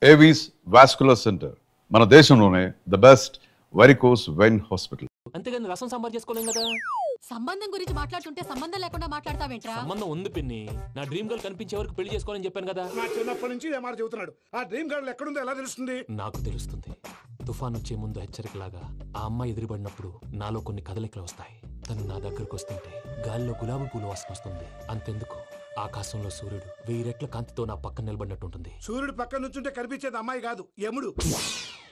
Avis vascular centre మన దేశంలోనే the best varicose vein hospital. అంతేగాని రసం సాంబార్ చేసుకోలేం కదా. సంబంధం గురించి మాట్లాడుతుంటే సంబంధం లేకుండా మాట్లాడతావేంట్రా? సంబంధం ఉంది పిన్ని. నా డ్రీమ్ గర్ల్ కనిపించే వరకు పెళ్లి చేసుకోవాలని చెప్పాను కదా. నా చిన్నప్పటి నుంచి ఏ మాట చెబుతున్నాడు. ఆ డ్రీమ్ గర్ల్ ఎక్కడుందో ఎలా తెలుస్తుంది? నాకు తెలుస్తుంది. తుఫాన్ వచ్చే ముందు హెచ్చరికలాగా ఆ అమ్మాయి ఎదురుపడినప్పుడు నాలో కొన్ని కదలికలు వస్తాయి. తను నా దగ్గరకు వస్తుంటే గాలిలో గులాబీ పూలు వాసన వస్తుంది. అంతెందుకు, ఆకాశంలో సూర్యుడు 1000 రెట్ల కాంతితో నా పక్కన నిలబడినట్టు ఉంటుంది. సూర్యుడు పక్కన నుంచుంటే కనిపించేది అమ్మాయి కాదు, యముడు.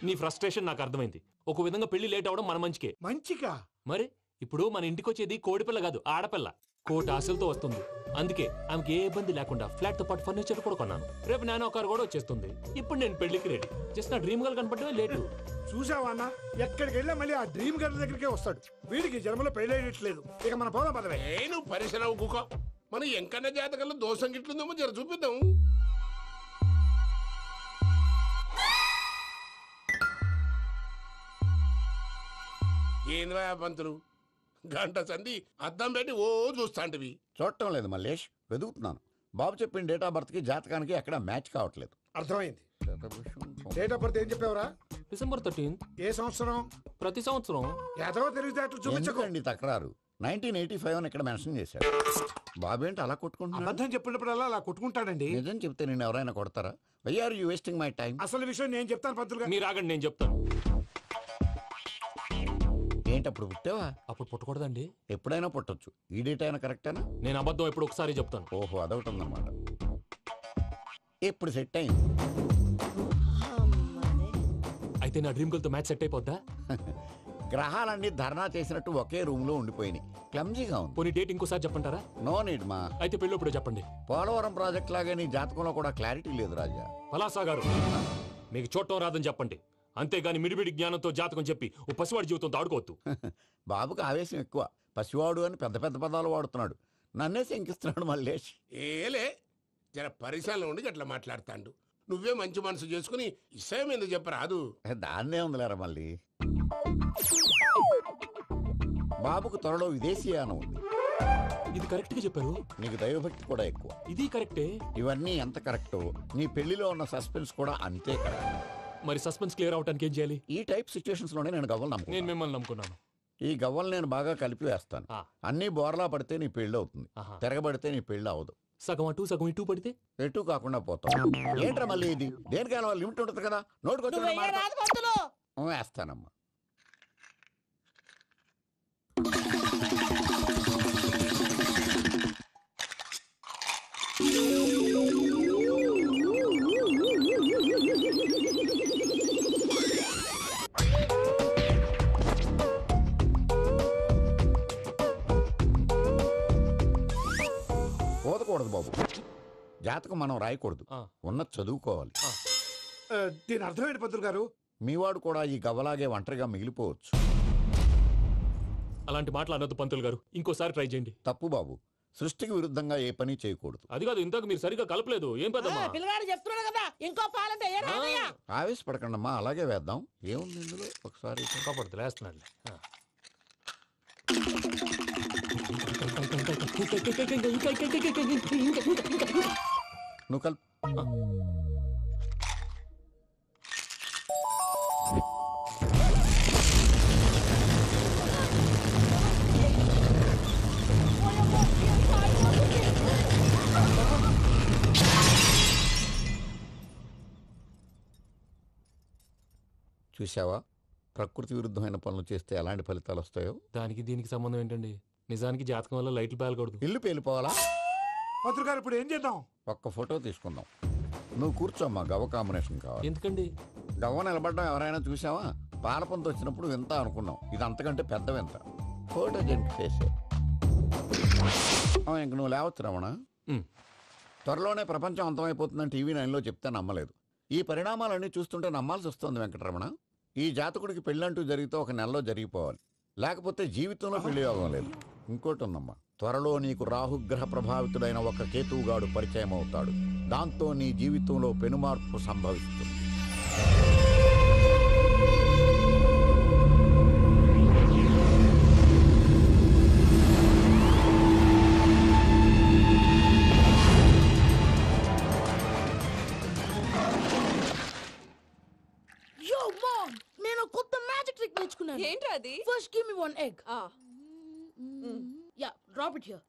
నీ ఫ్రస్ట్రేషన్ నాకు అర్థమైంది. ఒక విధంగా పెళ్లి లేట్ అవడం మన మంచికే. మంచిగా? మరి ఇప్పుడు మన ఇంటికి వచ్చేది కోడిపిల్ల కాదు, ఆడపిల్ల. కోటి ఆశలతో వస్తుంది. అందుకే ఆమెకి ఏ ఇబ్బంది లేకుండా ఫ్లాట్ తో పాటు ఫర్నిచర్ కూడా కొన్నాను. రేపు నానో కారు కూడా వచ్చేస్తుంది. ఇప్పుడు నేను పెళ్లికి రెడీ. జస్ట్ నా డ్రీమ్ గర్ల్ కనపడమే లేటు. చూసావా అన్న, ఎక్కడికి వెళ్ళా మళ్ళీ ఆ డ్రీమ్ గర్ల్ దగ్గరికే వస్తాడు. వీడికి జన్మలో పెళ్ళేయట్లేదు. ఇక మన పోదాం పదవే. నువ్వు పరిశ్రమ కుక మన ఎంకన్న జాతకంలో దోషం గిట్లుందేమో జర చూపిద్దాం. ఏంద్రా పంతులు, గంట సంధి అద్దం పెట్టి ఓ చూస్తాంటివి. చూడటం లేదు మల్లేష్, వెతుకుతున్నాను. బాబు చెప్పిన డేట్ ఆఫ్ బర్త్ కి జాతకానికి ఎక్కడ మ్యాచ్ కావట్లేదు. అర్థమైంది. డేట్ ఆఫ్ బర్త్ ఏం చెప్పావురా? డిసెంబర్ 13. ఏ సంవత్సరం? ప్రతి సంవత్సరం. ఎదవ తెలివితే అట్లు చూపించకండి. ఎందుకండి తక్రారు? 1985 అని ఇక్కడ మెన్షన్ చేశారు. బాబు ఏంటి అలా కొట్టుకుంటున్నాడు? అబద్ధం చెప్పినప్పుడల్లా అలా కొట్టుకుంటాడండి. నిజం చెప్తే నేను ఎవరైనా కొడతారా? Why are you wasting my time? అసలు విషయం నేను చెప్తాను పంతులు గారు. మీరు ఆగండి, నేను చెప్తాను. ఏంటి అప్పుడు పుట్టావా? అప్పుడు పుట్టకూడదండి. ఎప్పుడైనా పుట్టొచ్చు. ఈ డేట్ అయినా కరెక్టేనా? నేను అబద్ధం ఎప్పుడు ఒకసారి చెప్తాను. ఓహో, అదొకటి ఉందన్నమాట. ఇప్పుడు సెట్ అయింది. అయితే నా డ్రీమ్ గర్ల్ తో మ్యాచ్ సెట్ అయిపోద్దా? గ్రహాలన్నీ ధర్నా చేసినట్టు ఒకే రూమ్ లో ఉండిపోయినాయి. క్లమ్జీగా ఉంది. పోనీ డేట్ ఇంకోసారి చెప్పంటారా? నో నీడ్ మా. అయితే పెళ్ళప్పుడు చెప్పండి. పోలవరం ప్రాజెక్ట్ లాగే నీ జాతకంలో కూడా క్లారిటీ లేదు రాజా. పలాసా గారు, మీకు చూడటం రాదని చెప్పండి. అంతేగాని మిడిమిడి జ్ఞానంతో జాతకం చెప్పి ఓ పసివాడి జీవితంతో ఆడుకోవద్దు. బాబుకి ఆవేశం ఎక్కువ. పసివాడు అని పెద్ద పెద్ద పదాలు వాడుతున్నాడు. నన్నే శంకిస్తున్నాడు మల్లేష్. ఏలే జర పరిశ్రమలో ఉండి గట్లా మాట్లాడతాండు. నువ్వే మంచి మనసు చేసుకుని ఇష్టం ఎందుకు చెప్పరాదు? దాన్నే ఉందిలేరా మళ్ళీ. బాబుకు త్వరలో విదేశీయానం ఉంది. ఇది కరెక్ట్ గా చెప్పారు. నీకు దైవభక్తి కూడా ఎక్కువ. ఇది కరెక్టే. ఇవన్నీ ఎంత కరెక్టో నీ పెళ్లిలో ఉన్న సస్పెన్స్ కూడా అంతే కరెక్ట్. మరి సస్పెన్స్ క్లియర్ అవడానికి ఏం చేయాలి? ఈ టైప్ సిచ్యువేషన్స్ లోనే నేను గవ్వలు నేను నమ్ముకున్నాను. మిమ్మల్ని నమ్ముకున్నాను. ఈ గవ్వలు నేను బాగా కలిపి వేస్తాను. అన్ని బోర్లా పడితే నీ పెళ్లి అవుతుంది. తిరగబడితే నీ పెళ్లి అవదు. సగం అటు సగం ఇటు పడితే ఎటు కాకుండా పోతాం. ఏంట్రా మళ్ళీ ఇది? దేనికైనా లిమిట్ ఉంటుంది కదా. నోటుకొచ్చి వేస్తానమ్మా. పోదకూడదు బాబు. జాతకం మనం రాయకూడదు, ఉన్నది చదువుకోవాలి. దీని అర్థమైంది పంతులు గారు. మీవాడు కూడా ఈ గవ్వలాగే ఒంటరిగా మిగిలిపోవచ్చు. అలాంటి మాటలు అనొద్దు పంతులు గారు. ఇంకోసారి ట్రై చేయండి. తప్పు బాబు. సృష్టికి విరుద్ధంగా ఏ పని చేయకూడదు. అది కాదు, ఇంతకు మీరు సరిగా కలపలేదు. ఏం పెద్దమ్మా? ఆవేశపడకండమ్మా, అలాగే వేద్దాం. ఏముంది ఇందులో? ఒకసారి కాపాడుతు లేస్తున్నాడు. నువ్వు కల్. చూసావా, ప్రకృతి విరుద్ధమైన పనులు చేస్తే ఎలాంటి ఫలితాలు వస్తాయో. దానికి దీనికి సంబంధం ఏంటండి? నిజానికి జాతకం వల్ల లైట్లు పేలకూడదు. ఇల్లు పేలిపోవాలా? పంతులు గారు ఇప్పుడు ఏం చేద్దాం? ఒక్క ఫోటో తీసుకుందాం. నువ్వు కూర్చోమ్మా, గవ్వ కాంబినేషన్ కావాలి. ఎందుకండి? గవ్వ నిలబడ్డం ఎవరైనా చూసావా? పాలపంత వచ్చినప్పుడు వింత అనుకున్నాం. ఇది అంతకంటే పెద్ద వింత. ఫోటో జంక్ చేసే ఇంక నువ్వు లేవచ్చు రమణ. త్వరలోనే ప్రపంచం అంతమైపోతుందని టీవీ 9లో చెప్తే నమ్మలేదు. ఈ పరిణామాలన్నీ చూస్తుంటే నమ్మాల్సి వస్తుంది వెంకటరమణ. ఈ జాతకుడికి పెళ్ళంటూ జరిగితే 1 నెలలో జరిగిపోవాలి. లేకపోతే జీవితంలో పెళ్లి యోగం లేదు. ఇంకోటి ఉందమ్మా, త్వరలో నీకు రాహుగ్రహ ప్రభావితుడైన ఒక కేతువుగాడు పరిచయం అవుతాడు. దాంతో నీ జీవితంలో పెనుమార్పు సంభవిస్తుంది. ట్రిక్ నేర్చుకున్నాను. ఏంట్రా అది? First give me 1 egg. Yeah, drop it here.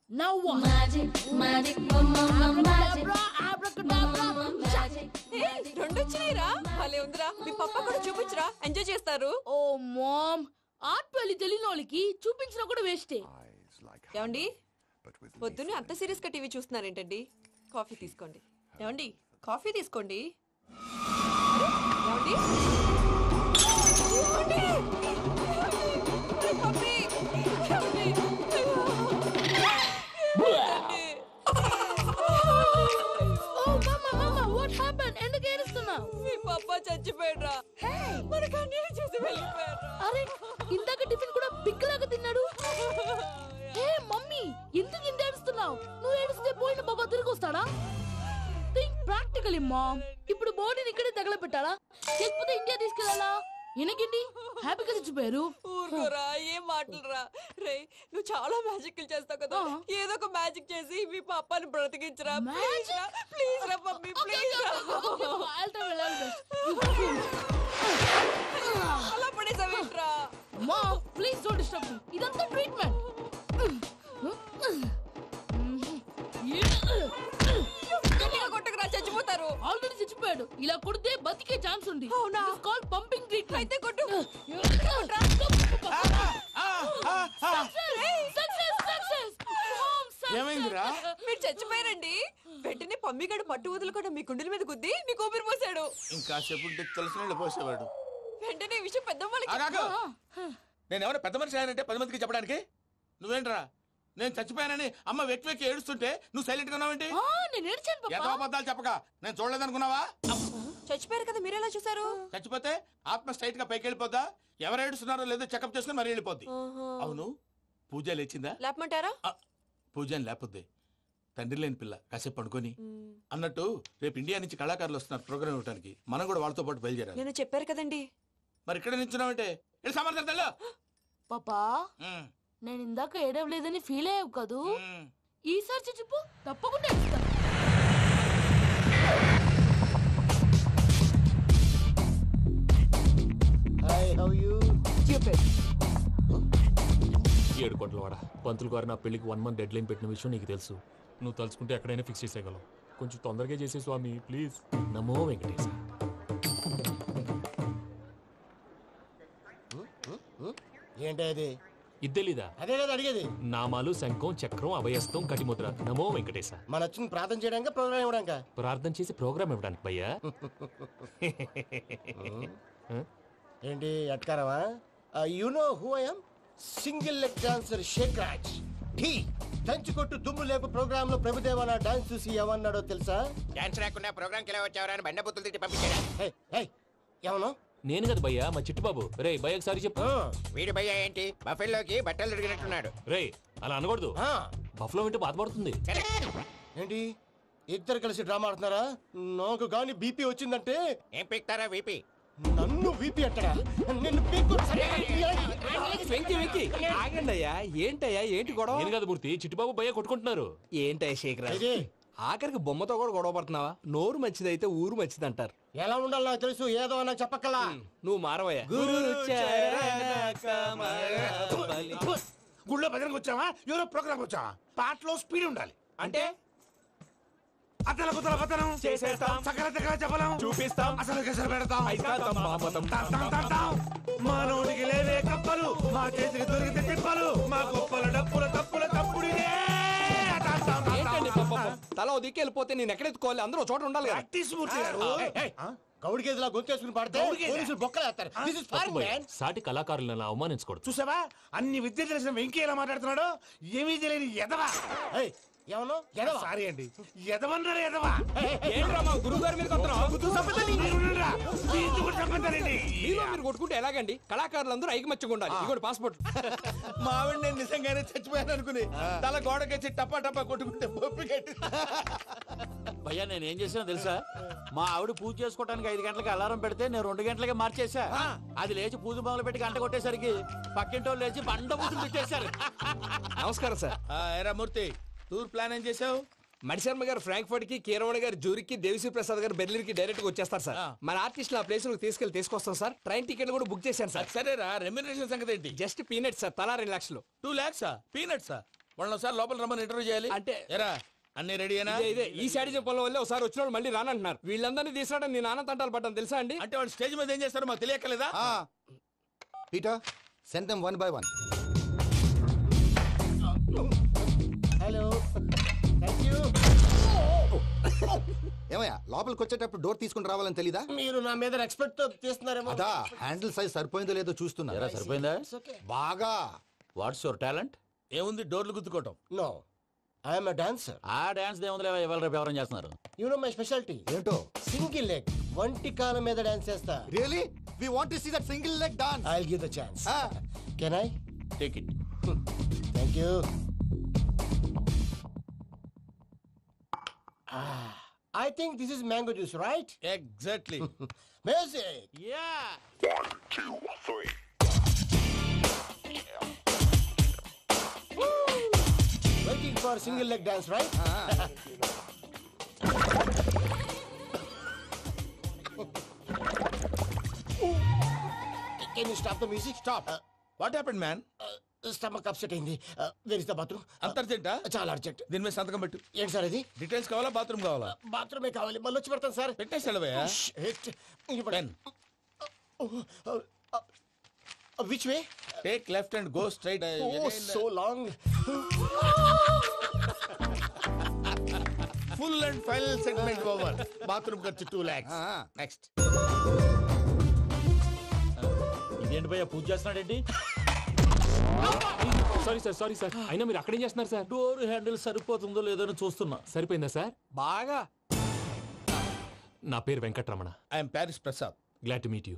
Now what? Magic, magic, abracadabra, abracadabra, magic. రెండు వచ్చినాయిరా. భలే ఉందిరా. మీ పప్ప కూడా చూపించరా, ఎంజాయ్ చేస్తారు. ఓ మామ్, ఆర్ట్ పెళ్లి తెలియని వాళ్ళకి చూపించినా కూడా వేస్టే. ఏమండి, పొద్దున్నే అంత సీరియస్ గా టీవీ చూస్తున్నారేంటండి? కాఫీ తీసుకోండి. ఏమండి, కాఫీ తీసుకోండి. ఏమండి? ఏమండి? అరే పప్పీ! ఏమండి? ఎందుకు ఏడుస్తున్నావు? మీ పప్ప చచ్చిపోయాడ్రా. మనకు అన్యాయం చేసి వెళ్ళిపోయాడ్రా. అరే, ఇందాక టిఫిన్ కూడా బిగ్గలాగా తిన్నాడు. హే మమ్మీ, ఎందుకు ఇంత ఏడుస్తున్నావు? నువ్వు ఏడిస్తే పోయిన బాబా తిరిగి వస్తాడా? Think practically mom. ఇప్పుడు బాడీని ఇక్కడే తగలబెట్టాలా, లేకపోతే ఇండియా తీసుకెళ్లాలా? ఎనకండి హ్యాపీగా చచ్చిపోయారు. ఊరుకోరా, ఏం మాటలురా. రే, నువ్వు చాలా మ్యాజిక్ చేస్తావు కదా, ఏదో ఒక మ్యాజిక్ చేసి మీ పాపాని బ్రతికించరా. ప్లీజ్ రా, ప్లీజ్ రా మమ్మీ, ప్లీజ్ రా. అలా పడేసావేంట్రా? Mom, please don't disturb me. ఇదంతా ట్రీట్మెంట్. కొట్టకురా, చచ్చిపోతారు. ఆల్రెడీ చచ్చిపోయాడు. ఇలా కొడితే బతికే ఛాన్స్ ఉంది. అవునా? It's called pumping treatment. అయితే కొట్టు. ఏమైందిరా? మీరు చచ్చిపోయారండి. వెంటనే పమ్మిగాడు పట్టు వదులుకుండా మీ గుండెల మీద గుద్ది మీకు ఊపిరి పోసాడు. ఇంకా చెప్పు తెలిసిన పోసేవాడు. వెంటనే ఈ విషయం పెద్దవాళ్ళకి నేను ఎవరైనా పెద్ద మనిషి ఆయనంటే 10 మందికి చెప్పడానికి నువ్వేంట్రా? నేను చచ్చిపోయానని అమ్మ వెక్కి వెక్కి ఏడుస్తుంటే నువ్వు సైలెంట్ గా ఉన్నావేంటి? నేను ఏడ్చాను పాపా. ఎంతో అబద్ధాలు చెప్పక నేను చూడలేదనుకున్నావా? చచ్చిపోయారు కదా, మీరెలా చూసారు? చచ్చిపోతే ఆత్మ స్ట్రైట్ గా పైకి వెళ్ళిపోద్దా? ఎవరు ఏడుస్తున్నారో లేదో చెకప్ చేసుకుని మరీ వెళ్ళిపోద్ది. అవును, పూజ లేచిందా? లేపమంటారా? పూజ లేకపోద్ది. తండ్రి లేని పిల్ల, కాసేపు పడుకొని. అన్నట్టు రేపు ఇండియా నుంచి కళాకారులు వస్తున్నారు ప్రోగ్రామ్ ఇవ్వడానికి. మనం కూడా వాళ్ళతో పాటు బయలుదేరాలి. నేను చెప్పారు కదండి. మరి ఇక్కడ నిల్చున్నావంటే సమర్థతలో పాపా, నేను ఇందాక ఏడవలేదని ఫీల్ అయ్యావు కదూ? ఈసారి చచ్చిపో, తప్పకుండా ఇస్తా. ఏడు కోట్ల వాడ పంతులు గారు నా పెళ్లికి 1 month డెడ్ లైన్ పెట్టిన విషయం నీకు తెలుసు. నువ్వు తలుచుకుంటే ఎక్కడైనా ఫిక్స్ చేసేయగలవు. కొంచెం తొందరగా చేసే స్వామి ప్లీజ్. నమో వెంకటేశ. ఏంటి అది? ఇద్దెలీదా? అదే కదా అడిగేది. నామాలు, శంఖం, చక్రం, అభయస్తం, కటిముద్ర. నమో వెంకటేశ. మన వచ్చింది ప్రార్థన చేయడానికి, ప్రోగ్రామ్ ఇవ్వడానిక? ప్రార్థన చేసి ప్రోగ్రామ్ ఇవ్వడానికి భయ్యా. ఏంటి ఎట్కారవా? You know who I am? Single leg dancer Shake Raj. ఢీ దంచి కొట్టు దుమ్ము లేపు ప్రోగ్రామ్ లో ప్రభుదేవ నా డాన్స్ చూసి ఏమన్నాడో తెలుసా? డాన్స్ రాకుండా ప్రోగ్రామ్ కి ఎలా వచ్చావరా అని బండ బుద్ధులు తిట్టి పంపించారా? ఏమను? నేను కదా భయ్యా, మా చిట్టుబాబు. రే భయ్య ఒకసారి చెప్పు. వీడి భయ్య ఏంటి బఫెల్లోకి బట్టలు తిరిగినట్టున్నాడు. రే అలా అనకూడదు. బఫ్లో వింటే బాధపడుతుంది. ఏంటి ఇద్దరు కలిసి డ్రామా ఆడుతున్నారా? నాకు గాని బీపీ వచ్చిందంటే ఏం పీక్తారా వీపీ? నన్ను వీపీ అంటారా? నిన్ను ఆగండి అయ్యా, ఏంటయ్యా ఏంటి గొడవ? నేను కదా మూర్తి, చిట్టుబాబు భయ్య కొట్టుకుంటున్నారు. ఏంటయ్యా శేఖరా, ఆఖరికి బొమ్మతో కూడా గొడవ పడుతున్నావా? నోరు మంచిదైతే ఊరు మంచిది అంటారు. ఎలా ఉండాలి నాకు తెలుసు, ఏదో నాకు చెప్పక్కలా. నువ్వు మారవయ్యా. గుళ్ళో భజనకు వచ్చావా? ఎవరో ప్రోగ్రామ్ వచ్చావా? పాటలో స్పీడ్ ఉండాలి. అంటే అతల కుతల పతనం చేసేస్తాం, సకల దగ్గర చెప్పలేం, చూపిస్తాం, అసలు గసలు పెడతాం, అయితాం, మాపతం. మానవుడికి లేవే కప్పలు, మా చేతికి దొరికితే తిప్పలు, మా గొప్పల డప్పుల తప్పుల తప్పుడిదే. ఏంటండి పాపం? తల ఓ దిక్కు వెళ్ళిపోతే నేను ఎక్కడెత్తుకోవాలి? అందరూ చోట ఉండాలి కదా. ప్రాక్టీస్ మూర్తి గారు. గౌడికి ఎదులా గొంతేసుకుని పడితే పోలీసులు బొక్కలేస్తారు. This is foreign, man. సాటి కళాకారులను అవమానించకూడదు. చూసావా అన్ని విద్య తెలిసిన వెంకీ ఎలా మాట్లాడుతున్నాడు? ఏమీ తెలియని ఎదవా. ఏమన్నా ఎదవా? సారీ అండి, ఎదవన్నారు ఎదవా. ఏంట్రా మా గురువు గారి మీద మీరు కొట్టుకుంటే ఎలాగండి? కళాకారులందరూ ఐకమత్యంగా ఉండాలి. ఇదిగోండి పాస్పోర్ట్. మా ఆవిడ నేను నిజంగానే చచ్చిపోయాను అనుకుని తల గోడకొచ్చి టపా టపా కొట్టుకుంటే బొప్పి కట్టి. భయ్యా నేను ఏం చేసినా తెలుసా? మా ఆవిడ పూజ చేసుకోవడానికి 5 గంటలకి అలారం పెడితే నేను 2 గంటలకి మార్చేసా. అది లేచి పూజ మొదలు పెట్టి గంట కొట్టేసరికి పక్కింటి వాళ్ళు లేచి బండ పూజలు పెట్టేశారు. నమస్కారం సార్. ఏరా మూర్తి, టూర్ ప్లాన్ ఏం చేసావు? మణిశర్మ గారు ఫ్రాంక్ఫర్ట్ కి, కీరవాణి గారు జూరికి, దేవిశ్రీ ప్రసాద్ గారు బెర్లిన్ కి డైరెక్ట్ గా వచ్చేస్తారు సార్. మన ఆర్టిస్ట్ ఆ ప్లేస్ తీసుకొస్తాం సార్. ట్రైన్ టికెట్ కూడా బుక్ చేశాను సార్. సరేరా, రెమ్యూనరేషన్ సంగతి ఏంటి? జస్ట్ పీనట్ సార్, తలా 2 లక్షలు. 2 lakhs పీనట్సా? వాళ్ళని ఒకసారి లోపల రమ్మని ఇంటర్వ్యూ చేయాలి. అంటే ఎరా అన్ని రెడీయేనా? ఇదే ఈ శాడీ చెప్పడం వల్ల ఒకసారి వచ్చిన వాళ్ళు మళ్ళీ రానంటున్నారు. వీళ్ళందరినీ తీసుకురావడం నేను నాన్న తంటాలు పడ్డాను తెలుసా అండి. అంటే వాళ్ళు స్టేజ్ మీద ఏం చేస్తారో మాకు తెలియక్కలేదా? Peter send them 1 by 1. Hello, thank you. ఏమయ్యా, లోపలికి వచ్చేటప్పుడు డోర్ తీసుకుని రావాలని తెలీదా? మీరు నా మీద ఎక్స్పెక్ట్ తో తీస్తున్నారేమో. అదా హ్యాండిల్ సైజ్ సరిపోయిందో లేదో చూస్తున్నా. ఎరా సరిపోయిందా? బాగా. What's your talent? ఏముంది, డోర్లు గుద్దుకోవటం. No, I'm dancer. ఆ డాన్స్ దేవుందిలే, ఇవాళ రేపు ఎవరైనా చేస్తున్నారు. యు నో మై స్పెషాలిటీ ఏంటో? సింగిల్ లెగ్, వంటి కాలం మీద డాన్స్ చేస్తా. Really we want to see that single leg dance. I will give the chance. Can I take it. Thank you. I think this is mango juice, right? Exactly. Music. Yeah. 1, 2, 3. Waiting for single leg dance, right? Can you stop the music? Stop. What happened, man? Stomach upset అయింది. Where is the bathroom? అంత అర్జెంటా? చాలా urgent. దీని మీద సంతకం పెట్టు. ఏంటి sir ఇది? Details కావాలా, బాత్రూమ్ కావాలా? బాత్రూమే కావాలి. మళ్ళీ వచ్చి పెడతాను సార్. పెట్టేసాడవయ్యా. Pen. Which way? Take left and go straight. Oh, so long. Full and final segment over. Bathroom ఖర్చు 2 lakhs. Next. ఇదేంటి భయ్యా, పూజ చేస్తున్నాడేంటి? Sorry sir. అయినా మీరు అక్కడేం చేస్తున్నారు సార్? డోర్ హ్యాండిల్ సరిపోతుందో లేదో అని చూస్తున్నా. సరిపోయిందా సార్? బాగా. నా పేరు Venkataramana. I'm Paris Prasad. Glad to meet you.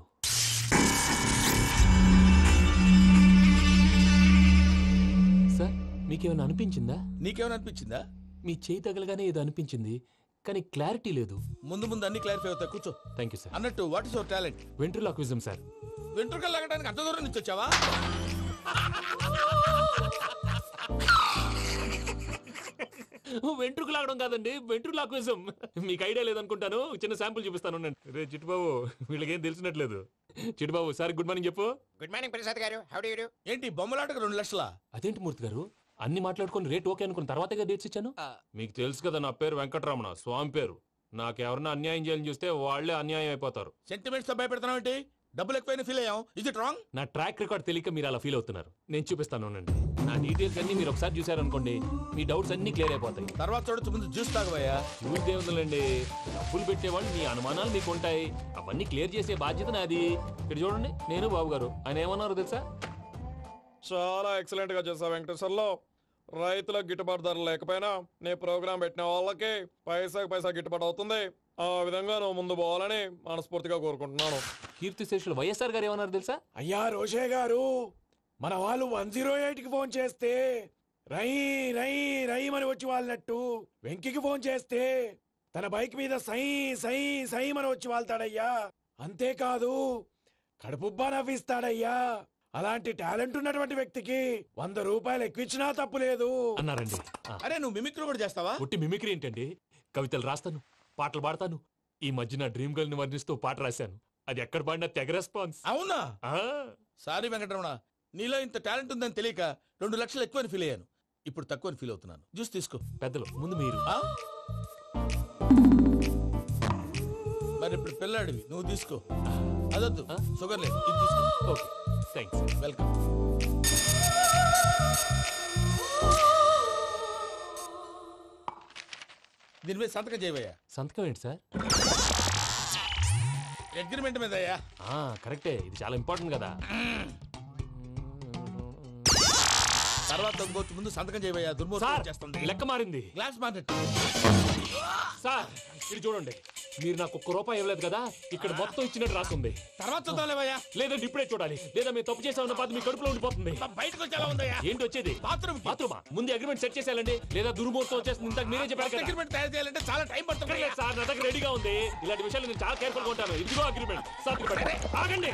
Sir, మీకేమైనా అనిపించిందా? నీకేమైనా అనిపించిందా? మీ చేయి తగలగానే ఏదో అనిపించింది, కానీ క్లారిటీ లేదు. ముందు అన్ని క్లారిఫై అవుతాయి, కూర్చో. Thank you sir. అన్నట్టు what is your talent? Ventriloquism sir. వెంట్రుకలు లాగడానికి అంత దూరం నుంచి వచ్చావా? వెంట్రుకు లాగడం కాదండి, వెంట్రులాక్విజం. మీకు ఐడియా లేదనుకుంటాను, చిన్న శాంపుల్ చూపిస్తాను. రే చిట్టుబాబు, వీళ్ళకేం తెలిసినట్లేదు. చిట్టుబాబు సార్ గుడ్ మార్నింగ్ చెప్పు. గుడ్ మార్నింగ్ ప్రసాద్ గారు. How do you do? ఏంటి బొమ్మలాటకు 2 లక్షలా? అదేంటి మూర్తి గారు, అన్ని మాట్లాడుకొని రేట్ ఓకే అనుకున్న తర్వాతగా డేట్స్ ఇచ్చాను. మీకు తెలుసు కదా నా పేరు వెంకటరమణ, స్వామి పేరు. నాకెవరన్నా అన్యాయం చేయాలని చూస్తే వాళ్లే అన్యాయం అయిపోతారు. సెంటిమెంట్స్ తో భయపెడతావు ఏంటి? డబ్బులు ఎక్కువైనా ఫీల్ అయ్యాం. Is it wrong? నా ట్రాక్ రికార్డ్ తెలియక మీరు అలా ఫీల్ అవుతున్నారు. నేను చూపిస్తాను. నా డీటెయిల్స్ అన్ని మీరు ఒకసారి చూసారనుకోండి, మీ డౌట్స్ అన్ని క్లియర్ అయిపోతాయి. తర్వాత చూడొచ్చు, ముందు జ్యూస్ తాగవయ్యా. జ్యూస్ దేవుందండి, డబ్బులు పెట్టేవాళ్ళు మీ అనుమానాలు మీకు ఉంటాయి, అవన్నీ క్లియర్ చేసే బాధ్యత నాది. ఇక్కడ చూడండి, నేను బాబు గారు. ఆయన ఏమన్నారు తెలుసా? చాలా ఎక్సలెంట్ గా చేసావు వెంకటేశ్వర్లో. రైతులకు గిట్టుబాటు ధర లేకపోయినా నీ ప్రోగ్రాం పెట్టిన వాళ్ళకి పైసా గిట్టుబాటు అవుతుంది. ఆ విధంగా నువ్వు ముందు పోవాలని మనస్ఫూర్తిగా కోరుకుంటున్నాను. కీర్తిశేషులు వైఎస్ఆర్ గారు ఏమన్నారు తెలుసా? అయ్యా రోషే గారు, మన వాళ్ళు 108కి ఫోన్ చేస్తే రై రై రై అని వచ్చి వాళ్ళనట్టు, వెంకికి ఫోన్ చేస్తే తన బైక్ మీద సై సై సై అని వచ్చి వాళ్తాడయ్యా. అంతేకాదు కడుపుబ్బా నవ్విస్తాడయ్యా. అలాంటి టాలెంట్ ఉన్నటువంటి వ్యక్తికి 100 రూపాయలు ఎక్కువచ్చినా తప్పు లేదు అన్నారండి. అరే నువ్వు మిమిక్రీ కూడా చేస్తావా? ఒట్టి మిమిక్రీ ఏంటండి, కవితలు రాస్తాను, పాటలు పాడతాను. ఈ మధ్య నా డ్రీమ్ గర్ల్ ని వర్ణిస్తూ పాట రాశాను. అది ఎక్కడ పాడినా తెగ రెస్పాన్స్. అవునా? సారీ వెంకటరమణ, నీలో ఇంత టాలెంట్ ఉందని తెలియక 2 లక్షలు ఎక్కువని ఫీల్ అయ్యాను. ఇప్పుడు తక్కువని ఫీల్ అవుతున్నాను. జ్యూస్ తీసుకో. పెద్దలు ముందు మీరు. మరి ఇప్పుడు పిల్లాడివి, నువ్వు తీసుకో. అదొద్దు, షుగర్ లేదు, ఇది తీసుకో. Okay, thanks. వెల్కమ్. దీని మీద సంతకం చేయవయ్యా. సంతకం ఏంటి సార్? అగ్రిమెంట్ మీద అయ్యా. కరెక్టే, ఇది చాలా ఇంపార్టెంట్ కదా. తర్వాత ఇంకొచ్చి ముందు సంతకం చేయవయ్యా. దుర్మోహం చేస్తుంది. లెక్క మారింది. Glass market. సార్ ఇది చూడండి, మీరు నాకు 1 రూపాయి ఇవ్వలేదు కదా, ఇక్కడ మొత్తం ఇచ్చినట్టు రాస్తుంది. తర్వాత చూద్దాంలేవయ్యా. లేదంటే ఇప్పుడే చూడాలి, లేదా మీరు తప్పు చేసామన్న బాధ మీ కడుపులో ఉండిపోతుంది. బయటకు వచ్చేలా ఉందయ్యా. ఏంటి వచ్చేది? బాత్రూమా? ముందు అగ్రిమెంట్ సెట్ చేసేయాలండి, లేదా దుర్మూర్తం వచ్చేస్తుంది. ఇంతకు మీరే చెప్పారు కదా. అగ్రిమెంట్ తయారు చేయాలంటే చాలా టైం పడుతుంది సార్. నా దగ్గర రెడీగా ఉంది. ఇలాంటి విషయాలు నేను చాలా కేర్ఫుల్ గా ఉంటాను. ఇదిగో అగ్రిమెంట్. ఆగండి.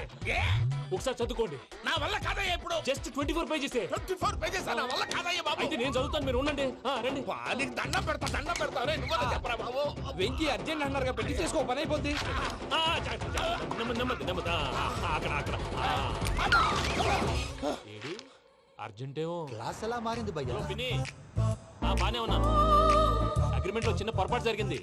ఒకసారి చదువుకోండి. నా వల్ల కాదయ్యా ఇప్పుడు. Just 24 pages. 24 పేజెస్ నా వల్ల కాదయ్యా బాబు. అయితే నేను చదువుతాను, మీరు ఉండండి. రండి. నీకు దండం పెడతా రే నువ్వు చెప్పరా బాబు. వెంకీ అర్జెంట్ అన్నారుగా, పెళ్లి చేసుకో, పని అయిపోద్ది. నెమ్మది అక్కడ ఏడి అర్జెంటేమో. క్లాస్ ఎలా మారింది భయ్యా? పిన్ని బానే ఉన్నాను. అగ్రిమెంట్ లో చిన్న పొరపాటు జరిగింది.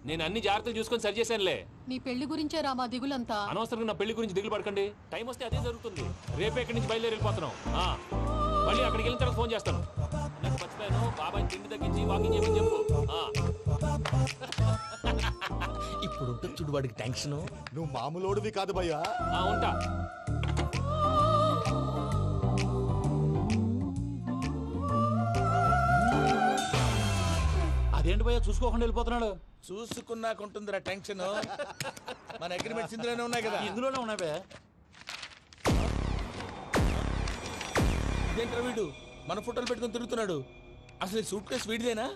నేను అన్ని జాగ్రత్తలు చూసుకొని సరి చేశానులే. నీ పెళ్లి గురించే రామా దిగులంతా. అనవసరంగా నా పెళ్లి గురించి దిగులు పడకండి. టైం వస్తే అదే జరుగుతుంది. రేపే ఇక్కడి నుంచి బయలుదేరి వెళ్ళిపోతున్నాం. మళ్ళీ అక్కడికి వెళ్ళిన తర్వాత ఫోన్ చేస్తాను. నాకు మర్చిపోయాను, బాబాయ్ తిండి తగ్గించి వాకింగ్ చేయమని చెప్పు. ఇప్పుడు ఉంటుంది చూడు వాడికి టెన్షన్. నువ్వు మామూలోడివి కాదు భయ్యా. ఉంటా. అదేంటి భయ్యా చూసుకోకుండా వెళ్ళిపోతున్నాడు? చూసుకున్నాకుంటుందిరా టెన్షన్. మన అగ్రిమెంట్స్ ఇందులోనే ఉన్నాయి కదా. ఇందులోనే ఉన్నాయి భయ్యా. ఇదేంట్రా వీడు మన ఫోటోలు పెట్టుకుని తిరుగుతున్నాడు? అసలు ఈ సూట్ కేసు వీడిదేనా?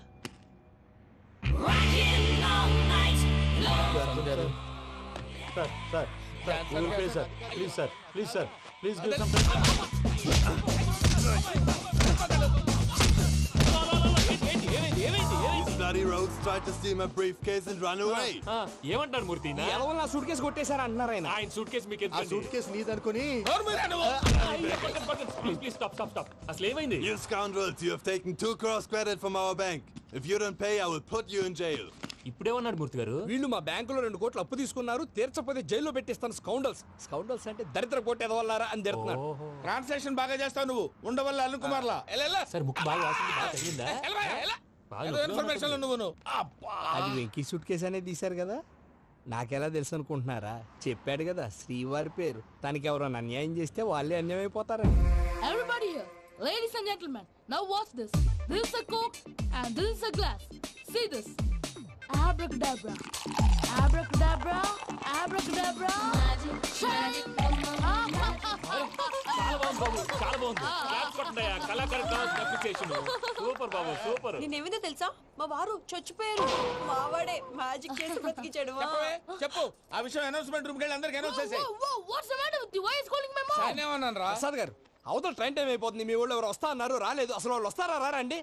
ఏమంటారు మూర్తి? నా సూట్ కేసు కొట్టేశారు అంటున్నారు ఆయన. ఆయన సూట్ కేసు మీకు సూట్ కేసు నీదనుకుని. Please stop. అసలు ఏమైంది? You scoundrels, you have taken 2 crores credit from our bank. If you don't pay, I will put you in jail. ఇప్పుడేమన్నాడు మూర్తి గారు? వీళ్ళు మా బ్యాంకులో 2 కోట్లు అప్పు తీసుకున్నారు, తీర్చకపోతే జైల్లో పెట్టిస్తాను. స్కౌండల్స్ అంటే దరిద్ర కోట ఎదవల్లారా అని తిడుతున్నారు. ట్రాన్సాక్షన్ బాగా చేస్తావు నువ్వు. ఉండవల్ల అల్లు కుమార్లా సార్ ముక్కు బాగా వాసింది, బాగా తగ్గిందా? ఇన్ఫర్మేషన్ నువ్వు. అది వెంకీ సూట్ కేసు అనేది తీశారు కదా, నాకెలా తెలుసు అనుకుంటున్నారా? చెప్పాడు కదా శ్రీవారి పేరు. తనకి ఎవరైనా అన్యాయం చేస్తే వాళ్ళే అన్యాయం అయిపోతారని. Everybody here, ladies and gentlemen, now watch this. This is a Coke and this is a glass. See this. Abracadabra. Abracadabra. Abracadabra. Magic. చాలా బాగుంది. సూపర్ బాబు, సూపర్. నేనేమిందో తెలుసా, మా వారు చచ్చిపోయారు. మావాడే మ్యాజిక్ చేసి బ్రతికించాడు. చెప్పు ఆ విషయం. అనౌన్స్మెంట్ రూమ్ కెళ్ళి అందరికి అనౌన్స్ చేసేయ్. What's the matter with you? Why is calling my mom? నేనేమన్నానురా? Prasad గారు, అవతల ట్రైన్ టైం అయిపోతుంది. మీ వాళ్ళు ఎవరు వస్తా అన్నారు, రాలేదు. అసలు వాళ్ళు వస్తారా రారా అండి?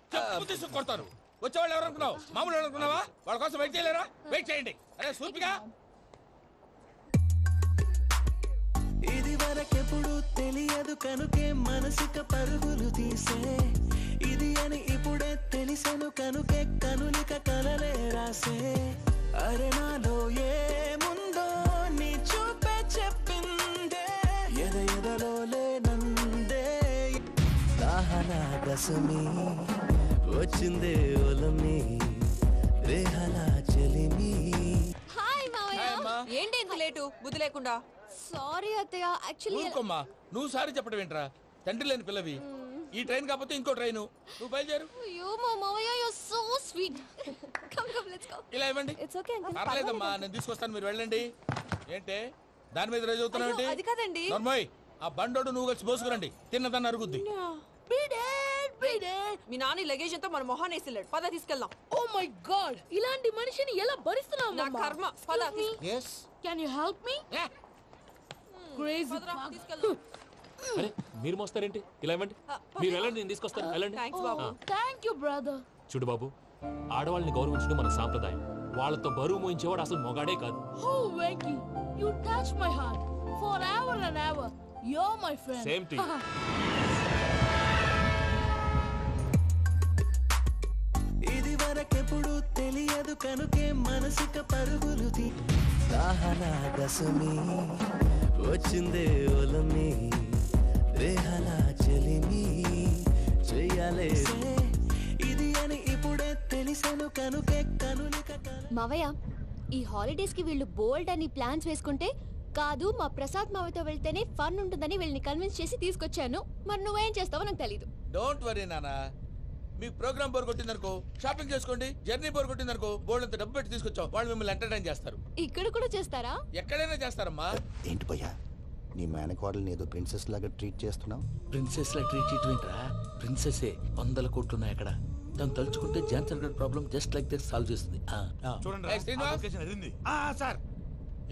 తీసుకు కొడతారు. వచ్చేవాళ్ళు ఎవరు అనుకున్నావు? మామూలు ఎవరు అనుకున్నావా? వాళ్ళ కోసం వెయిట్ చేయలేరా? వెయిట్ చేయండి. అరే సూపిగా. ఇది వరకెప్పుడు తెలియదు కనుకే మనసుక పరుగులు తీసే, ఇది అని ఇప్పుడే తెలిసెను కనుకే కనులిక కలలే రాసే. అరే నాలో ఏముందో నీ చూపే చెప్పిందే, ఎదలో లేనందే. దాహనా దశమి వచ్చిందే ఒలమి, రేహలా చెలిమి. హాయ్ మావయ్య. ఏంటి ఇంత లేటు? బుద్ధి లేకుండా. సారీ అత్తయ్య, యాక్చువల్లీ. ఊరుకోమ్మా, నువ్వు సారీ చెప్పడం ఏంట్రా? తండ్రి లేని పిల్లవి. ఈ ట్రైన్ కాకపోతే ఇంకో ట్రైన్. నువ్వు బయలుదేరు. అయ్యో మా మావయ్య, you are so sweet. Come let's go. ఇలా ఇవ్వండి. It's okay uncle. పర్లేదమ్మా, నేను తీసుకొస్తాను, మీరు వెళ్ళండి. ఏంటే దాని మీద రోజు అవుతున్నావు ఏంటి? అది కాదండి. నర్మోయ్, ఆ బండోడు నువ్వు కలిసి పోసుకురండి. తిన్నదాన్ని అరుగుద్ది. మీ నాన్న లగేజ్ అంతా మన మొహాన్ వేసిల్లాడు. పద తీసుకెళ్దాం. Oh my God! ఇలాంటి మనిషిని ఎలా భరిస్తున్నావు? నా కర్మ. పద. Yes. Can you help me? Crazy. అరే మీరు మోస్తారేంటి? ఇలా ఇవ్వండి. మీరు వెళ్ళండి, నేను తీసుకొస్తాను. వెళ్ళండి. Thank you, brother. చూడు బాబు, ఆడవాళ్ళని గౌరవించడం మన సాంప్రదాయం. వాళ్ళతో బరువు మోయించేవాడు అసలు మొగాడే కాదు. Oh, Venky, you touch my heart forever and ever. You're my friend. Same to you. ఇది వరకెప్పుడు తెలియదు కనుకే మనసుక పరుగులు తీ. దాహనా దశమి వచ్చిందే ఒలమి, రేహలా చెలిమి చెయ్యాలే. ఇది అని ఇప్పుడే తెలిసెను కనుకే కనులిక. మావయ్య, ఈ హాలిడేస్ కి వీళ్ళు బోల్డ్ అని ప్లాన్స్ వేసుకుంటే, కాదు మా ప్రసాద్ మావయ్యతో వెళ్తేనే ఫన్ ఉంటుందని వీళ్ళని కన్విన్స్ చేసి తీసుకొచ్చాను. మరి నువ్వేం చేస్తావో నాకు తెలీదు. డోంట్ వరీ నానా. మీ ప్రోగ్రామ్ బోర్ కొట్టిందనుకో షాపింగ్ చేసుకోండి. జర్నీ బోర్ కొట్టిందనుకో బోర్డు అంత డబ్బు పెట్టి తీసుకొచ్చాం. వాళ్ళు మిమ్మల్ని ఎంటర్టైన్ చేస్తారు. ఇక్కడ కూడా చేస్తారా? ఎక్కడైనా చేస్తారమ్మా. ఏంటి భయ్యా, నీ మేనకోడల్ని ఏదో ప్రిన్సెస్ లాగా ట్రీట్ చేస్తున్నావు? ప్రిన్సెస్ లా ట్రీట్ చేయటమేంట్రా? ప్రిన్సెసే 100 కోట్లు ఉన్నాయి అక్కడ. తను తలుచుకుంటే జాన్సన్ గడ్ problem just like this solve చేస్తుంది. చూడండి సార్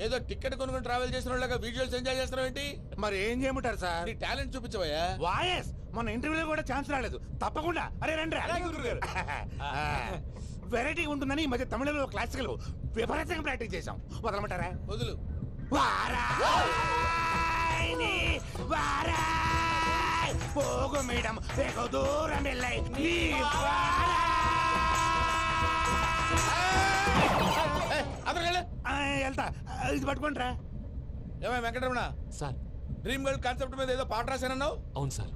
ఏదో టికెట్ కొనుక్కొని ట్రావెల్ చేసిన వాళ్ళగా విజువల్స్ ఎంజాయ్ చేస్తున్నావు ఏంటి? మరి ఏం చేయమంటారు సార్? నీ టాలెంట్ చూపించవయ్యా. వాయస్ మన ఇంటర్వ్యూలో కూడా ఛాన్స్ రాలేదు. తప్పకుండా అరే రండి. వెరైటీ ఉంటుందని ఈ మధ్య తమిళంలో క్లాసికల్ విపరీతంగా ప్రాక్టీస్ చేశాం. వదలమంటారా? వదులు. పోగు మేడం వెగు దూరం వెళ్ళాయి. వెళ్తా, ఇది పట్టుకుంటారా? ఏమై Venkataramana sir, dream girl concept మీద ఏదో పాట రాశానన్నావు. అవును సార్.